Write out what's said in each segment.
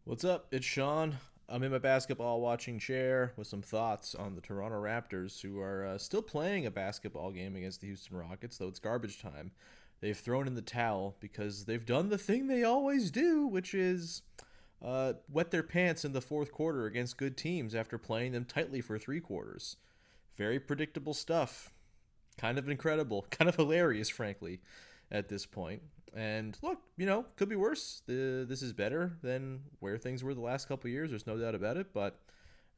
What's up? It's Sean. I'm in my basketball watching chair with some thoughts on the Toronto Raptors, who are still playing a basketball game against the Houston Rockets, though it's garbage time. They've thrown in the towel because they've done the thing they always do, which is wet their pants in the fourth quarter against good teams after playing them tightly for three quarters. Very predictable stuff. Kind of incredible. Kind of hilarious, frankly, at this point. And look, could be worse. This is better than where things were the last couple of years. There's no doubt about it. But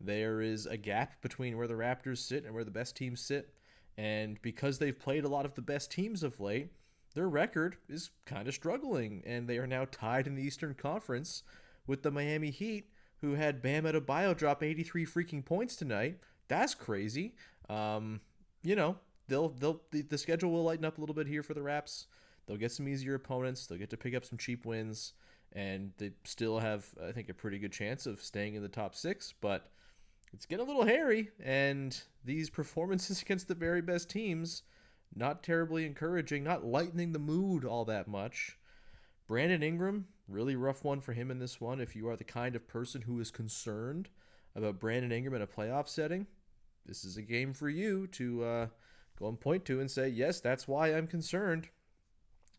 there is a gap between where the Raptors sit and where the best teams sit. And because they've played a lot of the best teams of late, their record is kind of struggling. And they are now tied in the Eastern Conference with the Miami Heat, who had Bam Adebayo drop 83 freaking points tonight. That's crazy. Um, you know, the schedule will lighten up a little bit here for the Raps. They'll get some easier opponents. They'll get to pick up some cheap wins, and they still have, I think, a pretty good chance of staying in the top six. But it's getting a little hairy, and these performances against the very best teams, not terribly encouraging, not lightening the mood all that much. Brandon Ingram, really rough one for him in this one. If you are the kind of person who is concerned about Brandon Ingram in a playoff setting, this is a game for you to go and point to and say, yes, that's why I'm concerned.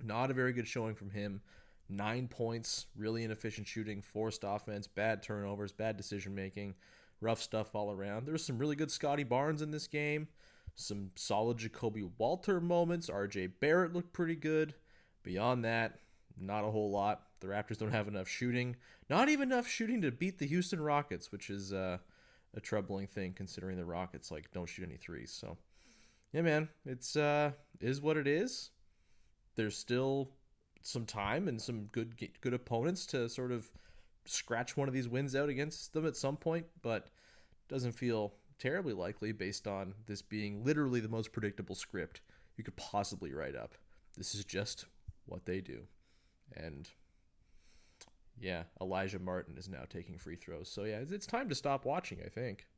Not a very good showing from him. 9 points, really inefficient shooting, forced offense, bad turnovers, bad decision making, rough stuff all around. There was some really good Scotty Barnes in this game, some solid Jacoby Walter moments. RJ Barrett looked pretty good. Beyond that, not a whole lot. The Raptors don't have enough shooting. Not even enough shooting to beat the Houston Rockets, which is a troubling thing considering the Rockets don't shoot any threes. So yeah, man, it's is what it is. There's still some time and some good opponents to sort of scratch one of these wins out against them at some point, but doesn't feel terribly likely based on this being literally the most predictable script you could possibly write up. This is just what they do. And yeah, Elijah Martin is now taking free throws. So yeah, it's time to stop watching, I think.